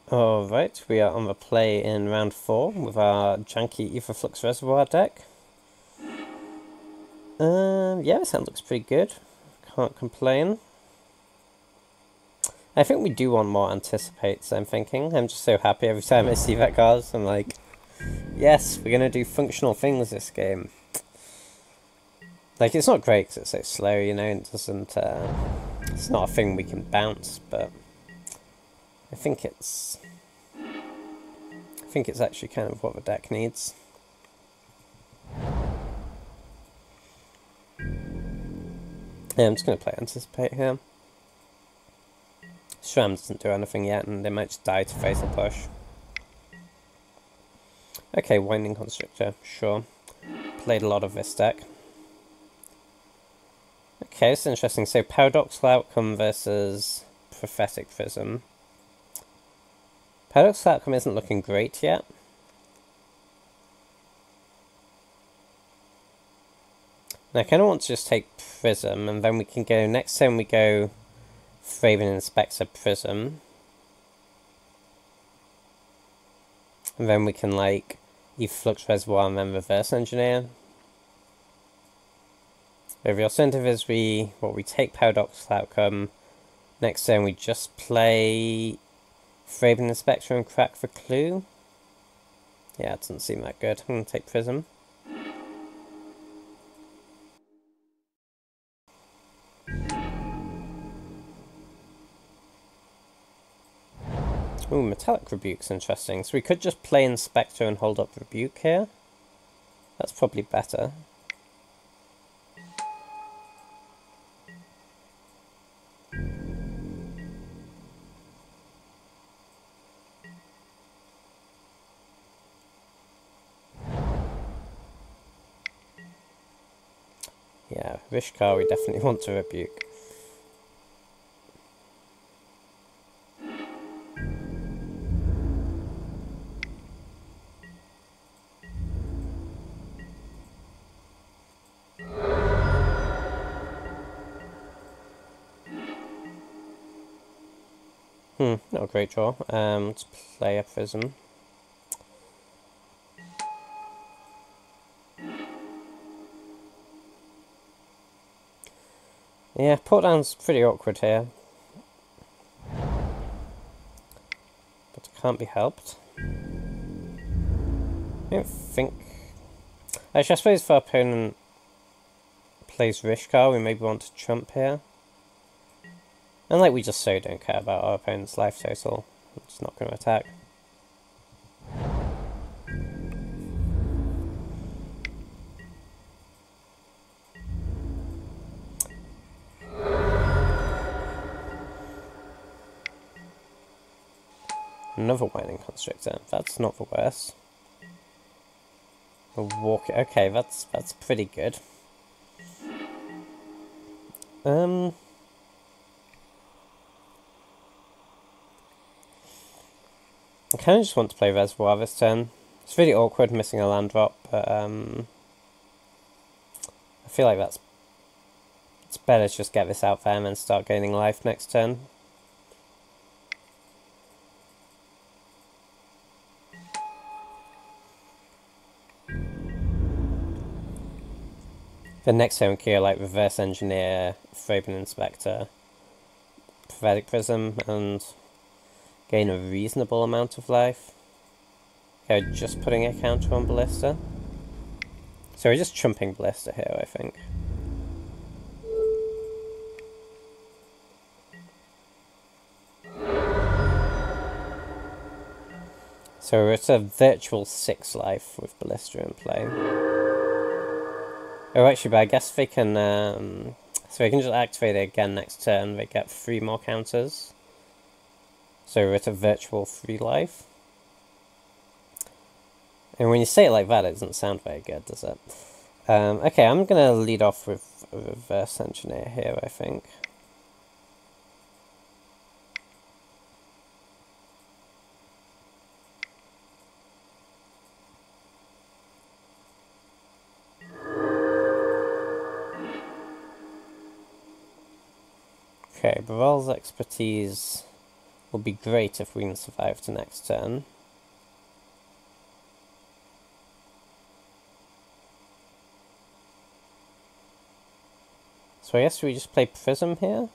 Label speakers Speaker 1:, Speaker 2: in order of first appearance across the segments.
Speaker 1: Alright, we are on the play in round 4 with our janky Aetherflux Reservoir deck. Yeah, this hand looks pretty good. Can't complain. I think we do want more Anticipates, I'm thinking. I'm just so happy every time I see that card. I'm like, yes, we're gonna do functional things this game. Like, it's not great because it's so slow, you know, it doesn't, it's not a thing we can bounce, but I think it's actually kind of what the deck needs. Yeah, I'm just going to play Anticipate here. Sram doesn't do anything yet, and they might just die to Fatal Push. Okay, Winding Constrictor, sure. Played a lot of this deck. Okay, it's interesting. So, Paradoxical Outcome versus Prophetic Prism. Paradoxical Outcome isn't looking great yet. And I kind of want to just take Prism, and then we can go, next turn we go Thraben Inspector Prism. And then we can, like, Aetherflux Reservoir and then Reverse Engineer. But the alternative is we take Paradoxical Outcome. Next turn we just play Thraben Inspector and crack for Clue. Yeah, it doesn't seem that good. I'm going to take Prism. Ooh, Metallic Rebuke's interesting. So we could just play Inspector and hold up Rebuke here. That's probably better. Yeah, Rishkar we definitely want to Rebuke. Not a great draw. Let's play a Prism. Yeah, put down's pretty awkward here. But it can't be helped. I don't think... Actually, I suppose if our opponent plays Rishkar, we maybe want to trump here. And like, we just so don't care about our opponent's life total. I'm just not going to attack. Another Winding Constrictor. That's not the worst. A walk. Okay, that's pretty good. I kind of just want to play Reservoir this turn. It's really awkward missing a land drop, but I feel like it's better to just get this out there and then start gaining life next turn. The next turn we can like Reverse Engineer, Thraben Inspector, Prophetic Prism, and gain a reasonable amount of life. Okay, just putting a counter on Ballista. So we're just trumping Ballista here, I think. So we're at a virtual 6 life with Ballista in play. Oh, actually, but I guess they can... so we can just activate it again next turn. They get 3 more counters. So we're at a virtual 3 life. And when you say it like that, it doesn't sound very good, does it? Okay, I'm going to lead off with a Reverse Engineer here, I think. Okay, Baral's Expertise Would be great if we can survive to next turn. So I guess we just play Prism here?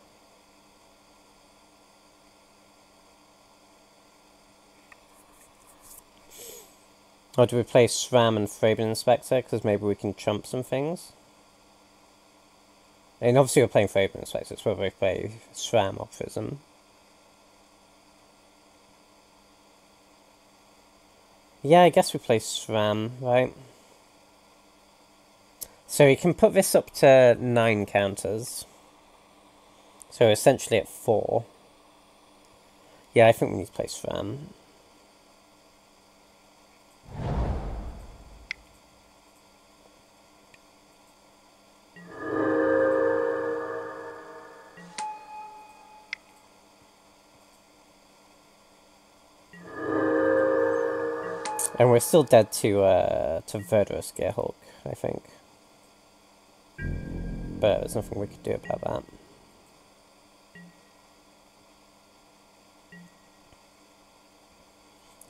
Speaker 1: Or do we play Sram and Fraben Inspector, because maybe we can chump some things? I mean, obviously we're playing Fraben Inspector, so whether we play Sram or Prism. Yeah, I guess we play Sram, right? So we can put this up to 9 counters. So essentially at 4. Yeah, I think we need to play Sram. And we're still dead to Verdurous Gearhulk, I think. But there's nothing we could do about that.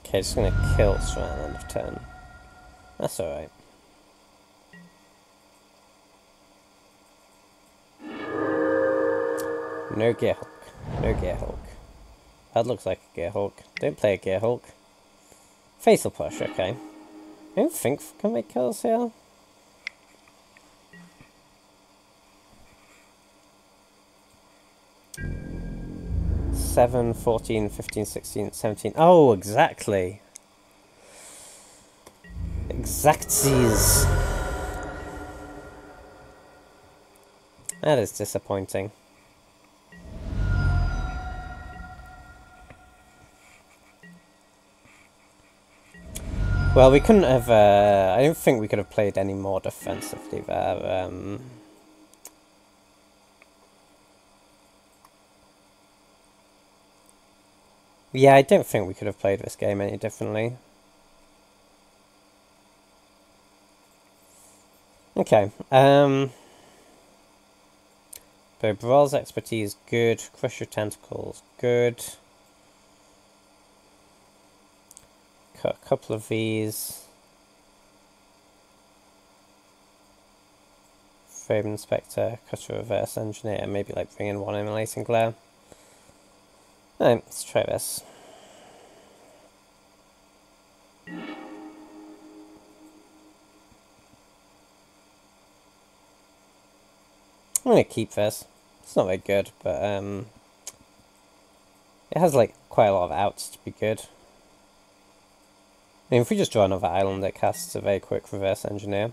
Speaker 1: Okay, just gonna kill Sram end of turn. That's alright. No Gearhulk. No Gearhulk. That looks like a Gearhulk. Don't play a Gearhulk. Fatal Push, okay. I don't think we can make kills here. Seven, 14, 15, 16, 17. Oh, exactly. Exactsies. That is disappointing. Well, we couldn't have, I don't think we could have played any more defensively there. Yeah, I don't think we could have played this game any differently. Okay, so Brawl's expertise, good. Crush your tentacles, good. Cut a couple of these. Frame Inspector, cut a reverse engineer, maybe like bring in one emulating glare. Alright, let's try this. I'm gonna keep this. It's not very good, but it has like quite a lot of outs to be good. I mean, if we just draw another island, it casts a very quick reverse engineer.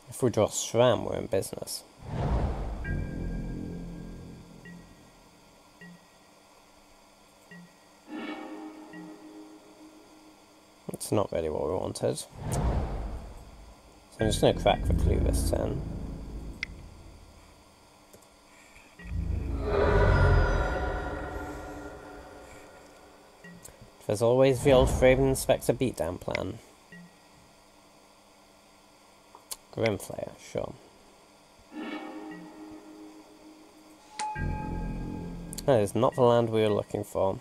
Speaker 1: If we draw Sram, we're in business. That's not really what we wanted. So I'm just going to crack the clue this turn. There's always the old Fraven Inspector beatdown plan. Grimflayer, sure. That is not the land we were looking for.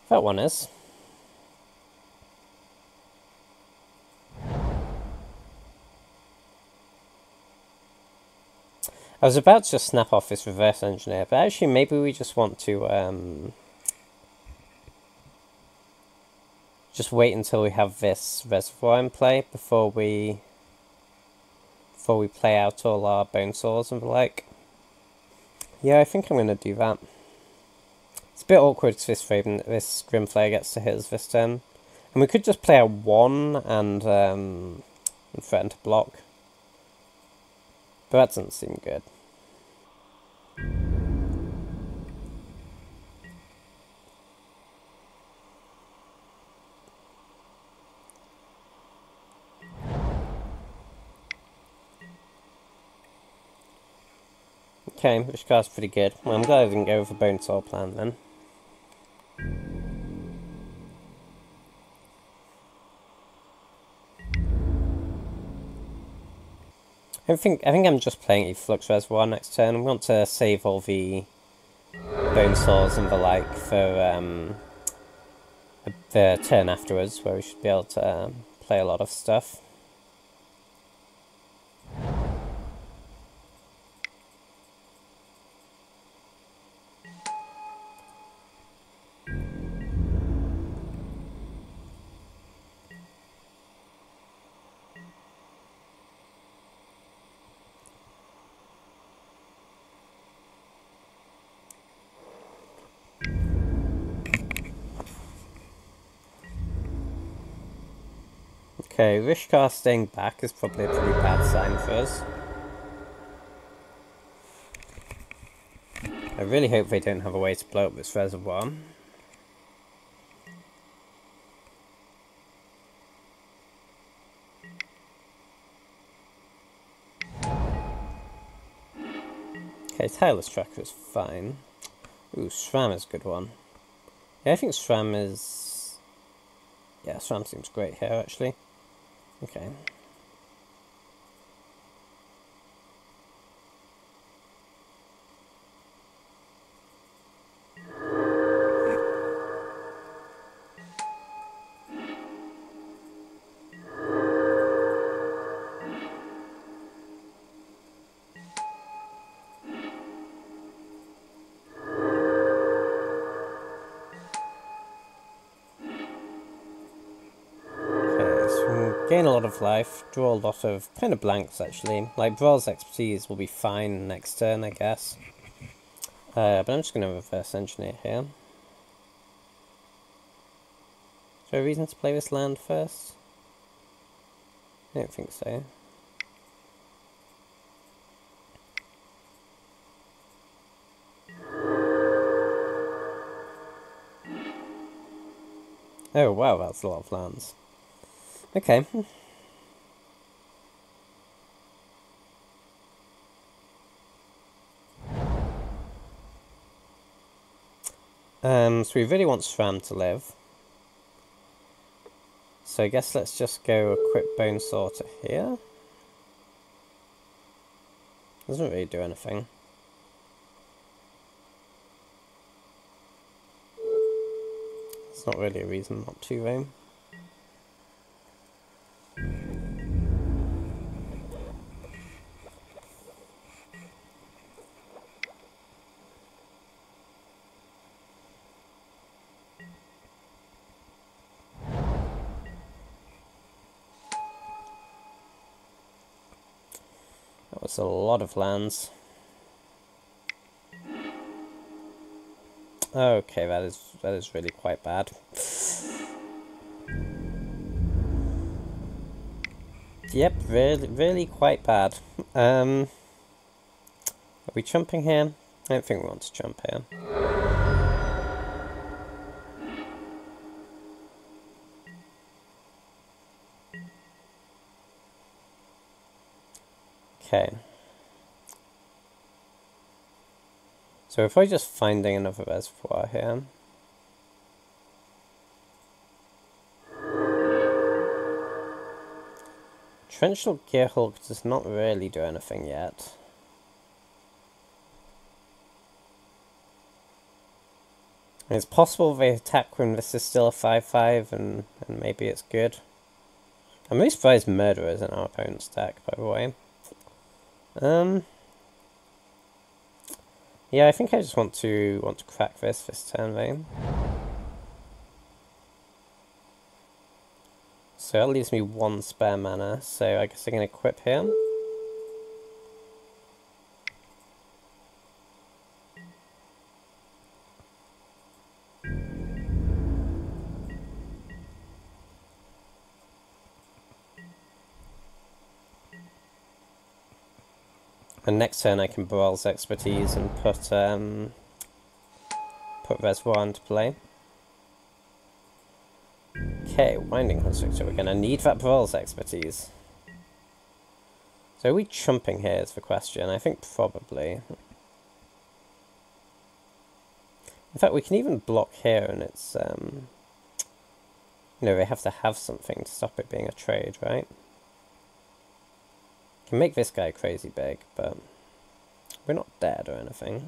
Speaker 1: That one is. I was about to just snap off this reverse engineer, but actually maybe we just want to just wait until we have this reservoir in play before we play out all our bone saws and the like. Yeah, I think I'm going to do that. It's a bit awkward because this Grimflayer gets to hit us this turn. And we could just play a 1 and threaten to block. But that doesn't seem good. Okay, which card's pretty good. Well, I'm glad I didn't go with the Bone Saw plan then. I think I'm just playing Aetherflux Reservoir next turn. I want to save all the Bone Saws and the like for the turn afterwards, where we should be able to play a lot of stuff. Okay, Rishkar staying back is probably a pretty bad sign for us. I really hope they don't have a way to blow up this reservoir. Okay, Tireless Tracker is fine. Ooh, Sram is a good one. Yeah, I think Sram is... Yeah, Sram seems great here, actually. Okay. Gain a lot of life, draw a lot of kind of blanks actually. Like Brawl's Expertise will be fine next turn, I guess. But I'm just going to reverse engineer here. Is there a reason to play this land first? I don't think so. Oh wow, that's a lot of lands. Okay. So we really want Sram to live. So I guess let's just go equip Bone Saw to here. Doesn't really do anything. It's not really a reason not to, though. That was a lot of lands. Okay, that is really quite bad. Yep, really quite bad. Are we jumping here? I don't think we want to jump here. Okay. So if we're just finding another reservoir here. Torrential Gearhulk does not really do anything yet. It's possible they attack when this is still a 5-5 and maybe it's good. I'm really surprised Murderer is in our opponent's deck, by the way. Yeah, I think I just want to crack this turn, though. So that leaves me one spare mana, so I guess I can equip here. And next turn I can Brawl's Expertise and put Reservoir into play. Okay, Winding Constructor, we're going to need that Brawl's Expertise. So are we chumping here is the question? I think probably. In fact, we can even block here, and it's, you know, they have to have something to stop it being a trade, right? Can make this guy crazy big, but we're not dead or anything.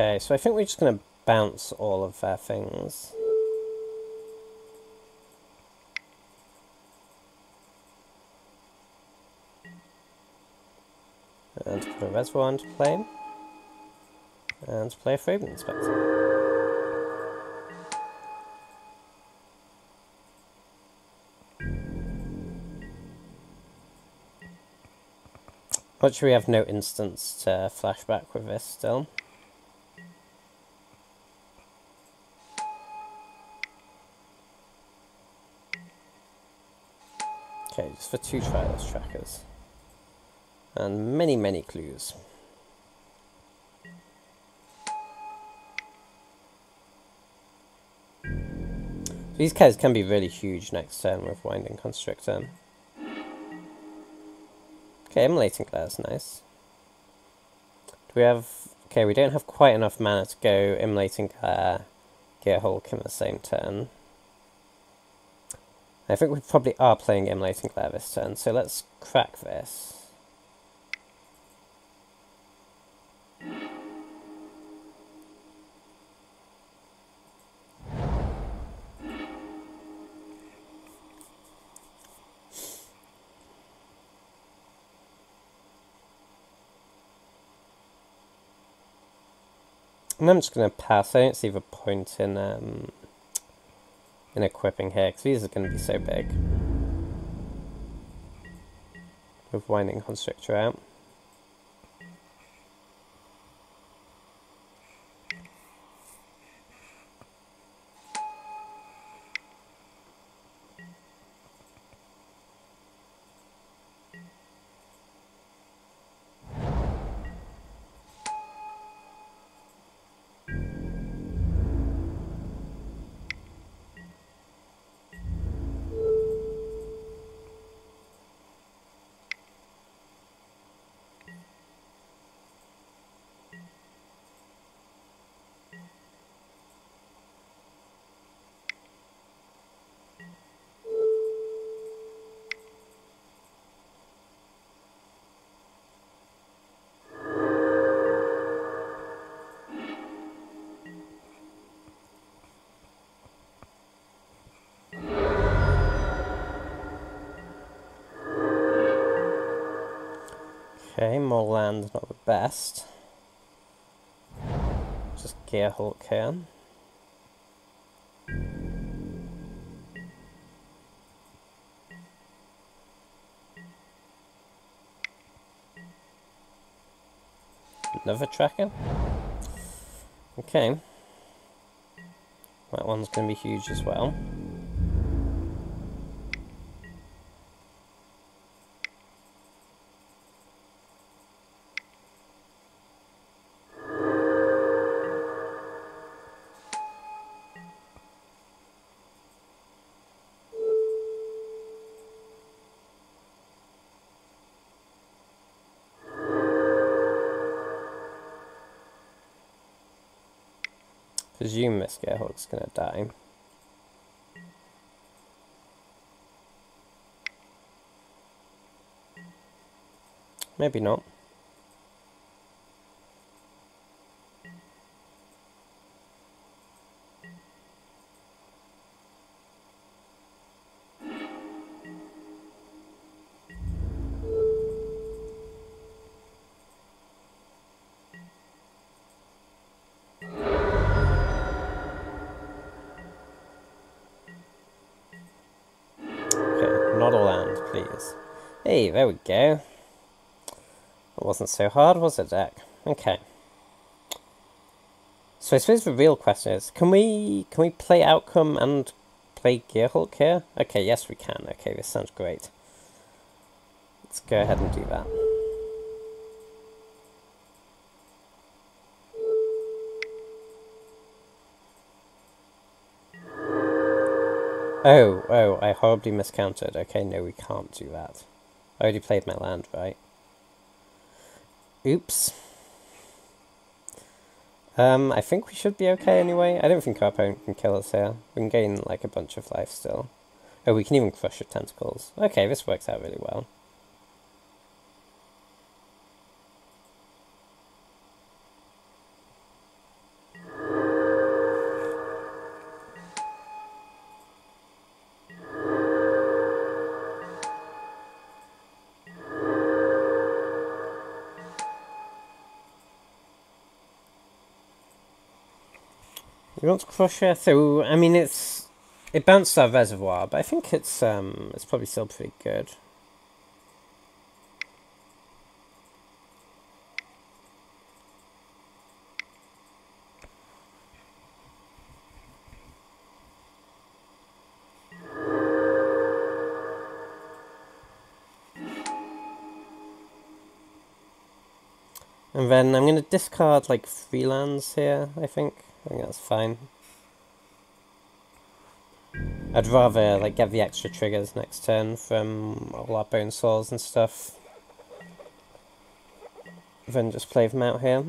Speaker 1: Okay, so I think we're just going to bounce all of their things. And put a reservoir into play. And play a Fragrant Inspector. Actually, we have no instance to flashback with this still. Okay, just for 2 trials trackers. And many, many clues. These guys can be really huge next turn with Winding Constrictor. Okay, Immolating Glare is nice. Do we have... Okay, we don't have quite enough mana to go Immolating Glare, Gear Hulk in the same turn. I think we probably are playing Immolating Glare this turn, so let's crack this. And I'm just going to pass. I don't see the point in equipping here, because these are going to be so big. With Winding Constrictor out. Okay, more land, not the best. Just Gear Hulk here. Another tracker. Okay. That one's going to be huge as well. Presume this Gear Hulk's going to die. Maybe not. please. Hey, there we go. It wasn't so hard, was it, deck? Okay. So I suppose the real question is, can we play Outcome and play Gearhulk here? Okay, yes we can. Okay, this sounds great. Let's go ahead and do that. Oh, I horribly miscounted. Okay, no, we can't do that. I already played my land, right? Oops. I think we should be okay anyway. I don't think our opponent can kill us here. We can gain, like, a bunch of life still. Oh, we can even crush your tentacles. Okay, this works out really well. We want to crush her, so, I mean, it bounced our reservoir, but I think it's probably still pretty good. And then I'm going to discard, like, 3 lands here, I think. I think that's fine. I'd rather, like, get the extra triggers next turn from all our bone saws and stuff than just play them out here.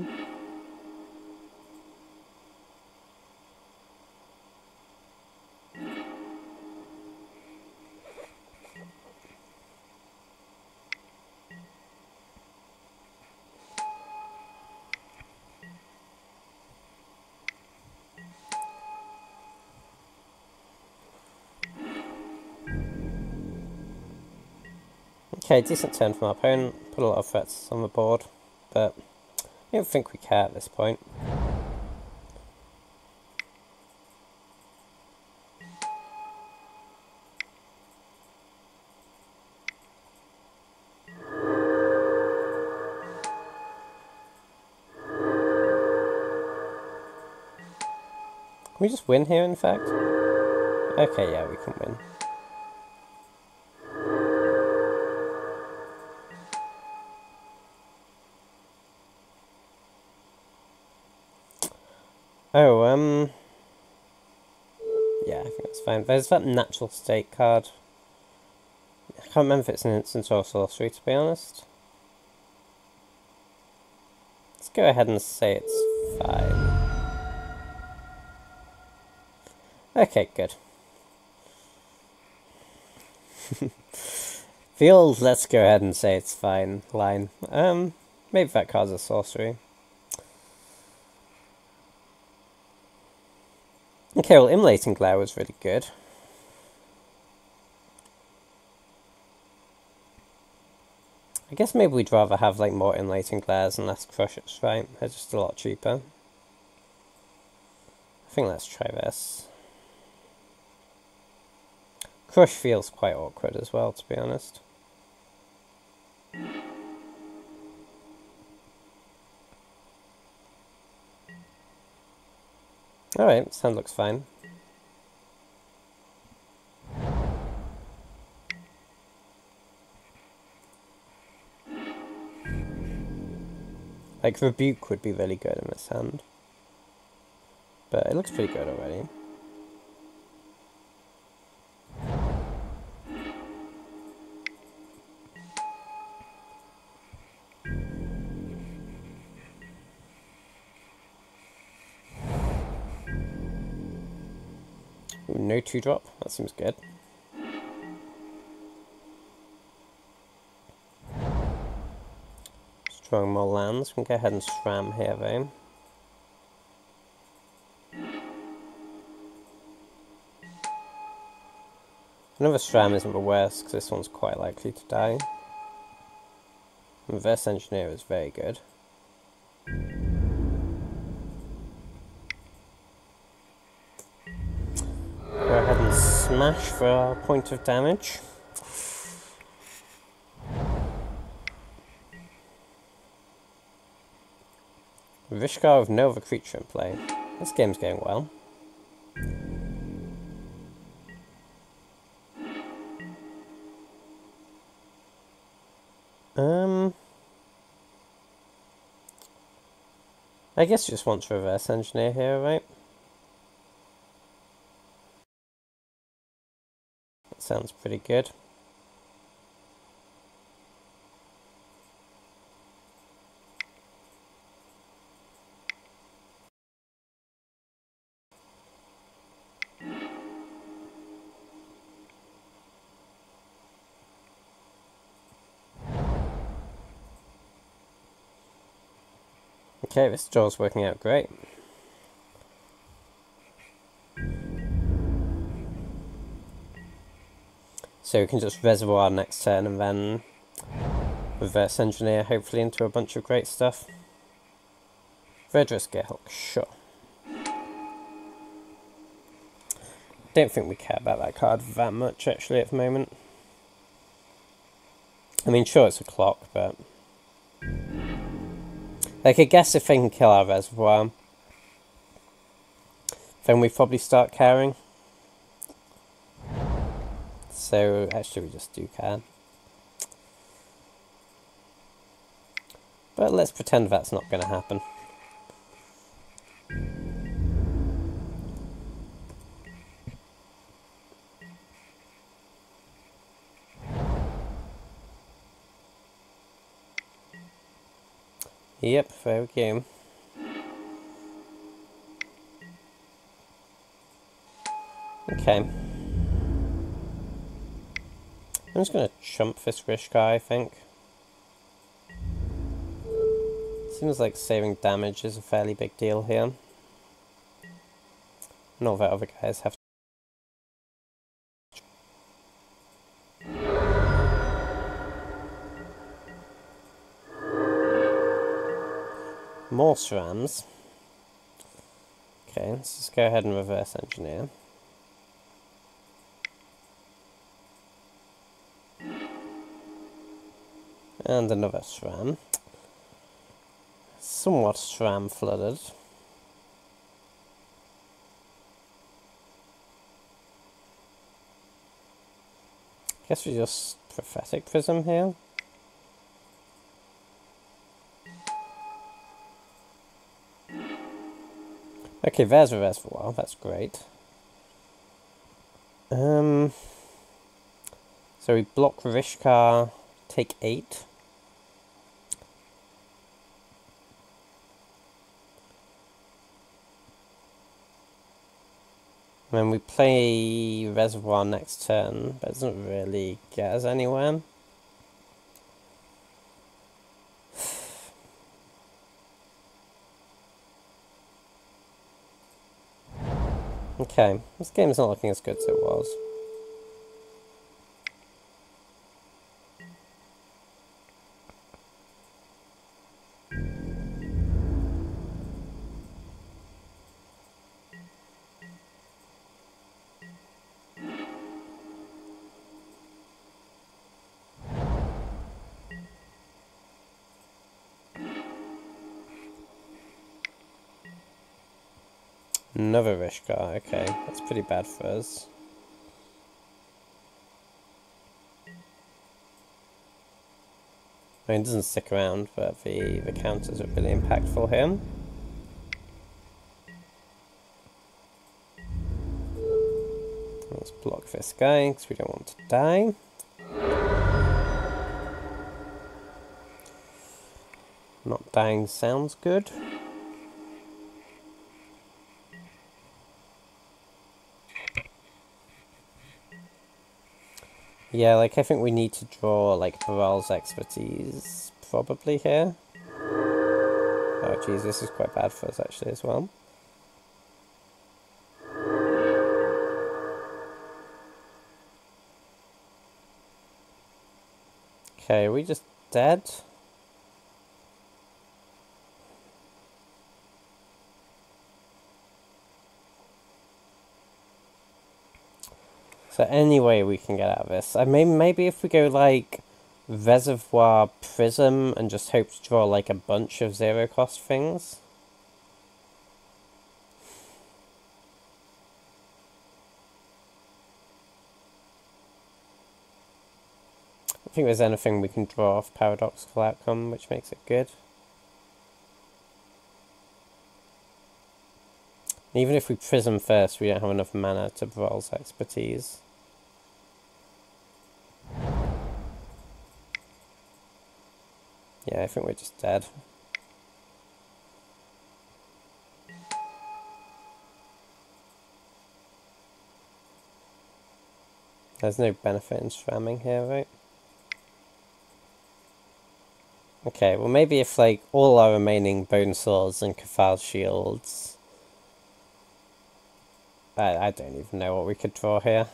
Speaker 1: Okay, decent turn from our opponent. Put a lot of threats on the board, but I don't think we care at this point. Can we just win here, in fact? Okay, yeah, we can win. Oh, yeah, I think that's fine. There's that natural state card. I can't remember if it's an instant or sorcery, to be honest. Let's go ahead and say it's fine. Okay, good. The old let's go ahead and say it's fine line. Maybe that card's a sorcery. Okay, well, Immolating Glare was really good. I guess maybe we'd rather have, like, more Immolating Glares and less Crushes, right? They're just a lot cheaper. I think let's try this. Crush feels quite awkward as well, to be honest. Alright, this hand looks fine. Like, Rebuke would be really good in this hand. But it looks pretty good already. Ooh, no 2-drop, that seems good. Drawing more lands, we can go ahead and Sram here though. Another Sram isn't the worst, because this one's quite likely to die. Reverse Engineer is very good. Go ahead and smash for our point of damage. Rishkar with no other creature in play. This game's going well. I guess you just want to reverse engineer here, right? That sounds pretty good. Okay, this draw's working out great. So we can just reservoir next turn and then reverse engineer hopefully into a bunch of great stuff. Redress Gearhulk, sure. Don't think we care about that card that much actually at the moment. I mean, sure it's a clock, but... like, I guess if they can kill our reservoir, then we probably start caring. So, actually we just do care. But let's pretend that's not going to happen. Yep, there we go. Okay. I'm just going to chump this Rishka, I think. Seems like saving damage is a fairly big deal here. Not that other guys have to. More Srams. Okay, let's just go ahead and reverse engineer. And another Sram. Somewhat Sram flooded. Guess we just Prophetic Prism here. Okay, there's a reservoir, that's great. So we block Rishkar, take 8. And then we play Reservoir next turn, but it doesn't really get us anywhere. Okay, this game is not looking as good as it was. Another Rishkar, okay, that's pretty bad for us. I mean, it doesn't stick around, but the counters are really impactful here. Let's block this guy, because we don't want to die. Not dying sounds good. Yeah, like, I think we need to draw, like, Baral's expertise, probably, here. Oh, jeez, this is quite bad for us, actually, as well. Okay, are we just dead? So any way we can get out of this. I mean, maybe if we go like Reservoir Prism and just hope to draw like a bunch of 0 cost things. I think there's anything we can draw off paradoxical outcome, which makes it good. Even if we prism first, we don't have enough mana to Brol's expertise. Yeah, I think we're just dead. There's no benefit in Shramming here, right? Okay, well maybe if like all our remaining Bone Swords and Cathal Shields... I don't even know what we could draw here.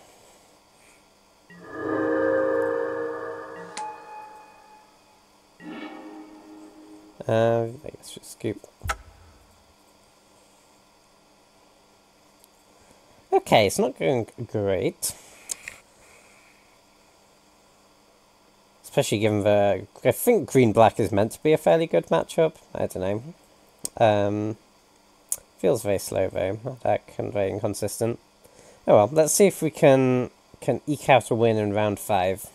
Speaker 1: I guess just scoop. Okay, it's not going great. Especially given the... I think green-black is meant to be a fairly good matchup. I don't know. Feels very slow though. Very inconsistent. Oh well, let's see if we can eke out a win in round 5.